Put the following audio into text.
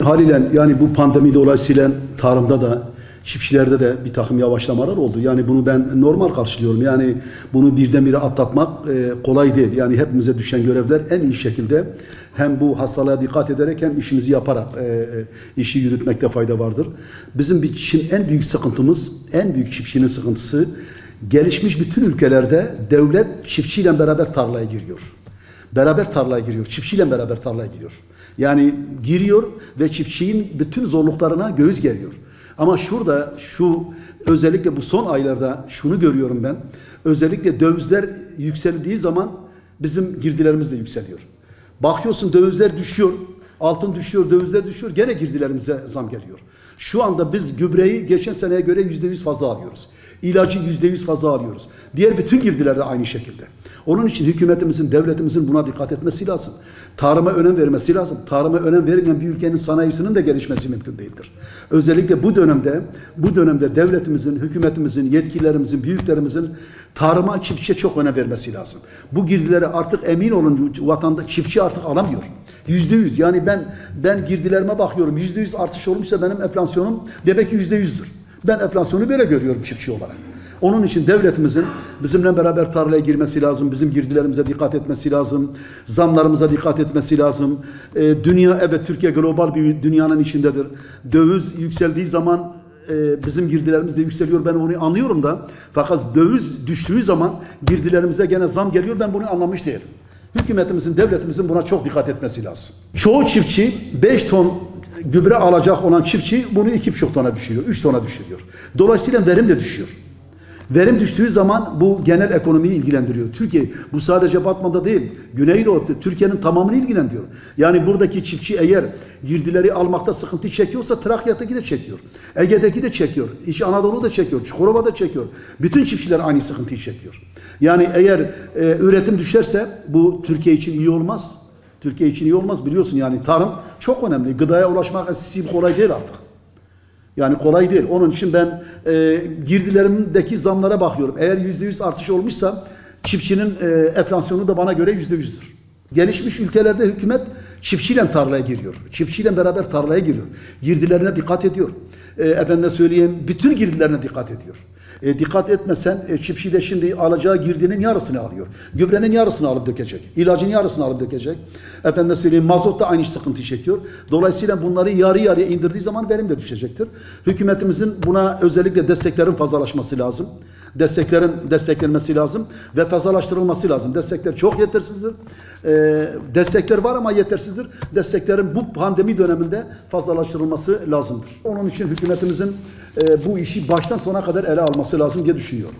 Haliyle yani bu pandemi dolayısıyla tarımda da çiftçilerde de bir takım yavaşlamalar oldu. Yani bunu ben normal karşılıyorum. Yani bunu birdenbire atlatmak kolay değil. Yani hepimize düşen görevler en iyi şekilde hem bu hastalığa dikkat ederek hem işimizi yaparak işi yürütmekte fayda vardır. Bizim için en büyük sıkıntımız, en büyük çiftçinin sıkıntısı gelişmiş bütün ülkelerde devlet çiftçiyle beraber tarlaya giriyor. Beraber tarlaya giriyor. Çiftçiyle beraber tarlaya giriyor. Yani giriyor ve çiftçinin bütün zorluklarına göğüs geriyor. Ama şurada özellikle bu son aylarda şunu görüyorum ben. Özellikle dövizler yükseldiği zaman bizim girdilerimiz de yükseliyor. Bakıyorsun dövizler düşüyor. Altın düşüyor, dövizler düşüyor. Gene girdilerimize zam geliyor. Şu anda biz gübreyi geçen seneye göre %100 fazla alıyoruz. İlacı %100 fazla alıyoruz. Diğer bütün girdiler de aynı şekilde. Onun için hükümetimizin, devletimizin buna dikkat etmesi lazım. Tarıma önem vermesi lazım. Tarıma önem verilmeyen bir ülkenin sanayisinin de gelişmesi mümkün değildir. Özellikle bu dönemde devletimizin, hükümetimizin, yetkililerimizin, büyüklerimizin tarıma, çiftçiye çok önem vermesi lazım. Bu girdileri artık emin olun çiftçi artık alamıyor. %100. Yani ben girdilerime bakıyorum. %100 artış olmuşsa benim enflasyonum demek ki %100'dür. Ben enflasyonu böyle görüyorum çiftçi olarak. Onun için devletimizin bizimle beraber tarlaya girmesi lazım. Bizim girdilerimize dikkat etmesi lazım. Zamlarımıza dikkat etmesi lazım. Evet Türkiye global bir dünyanın içindedir. Döviz yükseldiği zaman bizim girdilerimiz de yükseliyor. Ben onu anlıyorum da. Fakat döviz düştüğü zaman girdilerimize gene zam geliyor. Ben bunu anlamış değilim. Hükümetimizin, devletimizin buna çok dikkat etmesi lazım. Çoğu çiftçi 5 ton gübre alacak olan çiftçi bunu 2,5 tona düşürüyor, 3 tona düşürüyor. Dolayısıyla verim de düşüyor. Verim düştüğü zaman bu genel ekonomiyi ilgilendiriyor. Türkiye bu sadece Batman'da değil, Güneydoğu'da Türkiye'nin tamamını ilgilendiriyor. Yani buradaki çiftçi eğer girdileri almakta sıkıntı çekiyorsa Trakya'daki de çekiyor. Ege'deki de çekiyor. İç Anadolu da çekiyor. Çukurova da çekiyor. Bütün çiftçiler aynı sıkıntıyı çekiyor. Yani eğer üretim düşerse bu Türkiye için iyi olmaz. Türkiye için iyi olmaz biliyorsun yani tarım çok önemli. Gıdaya ulaşmak eskisi kolay değil artık. Yani kolay değil. Onun için ben girdilerimdeki zamlara bakıyorum. Eğer %100 artış olmuşsa çiftçinin enflasyonu da bana göre %100'dür. Gelişmiş ülkelerde hükümet çiftçiyle tarlaya giriyor. Çiftçiyle beraber tarlaya giriyor. Girdilerine dikkat ediyor. Efendime söyleyeyim bütün girdilerine dikkat ediyor. Dikkat etmesen çiftçi de şimdi alacağı girdinin yarısını alıyor. Gübrenin yarısını alıp dökecek. İlacın yarısını alıp dökecek. Efendime söyleyeyim mazot da aynı sıkıntı çekiyor. Dolayısıyla bunları yarı yarıya indirdiği zaman verim de düşecektir. Hükümetimizin buna özellikle desteklerin fazlalaşması lazım. Desteklerin desteklenmesi lazım ve fazlalaştırılması lazım. Destekler çok yetersizdir. Destekler var ama yetersizdir. Desteklerin bu pandemi döneminde fazlalaştırılması lazımdır. Onun için hükümetimizin bu işi baştan sona kadar ele alması lazım diye düşünüyorum.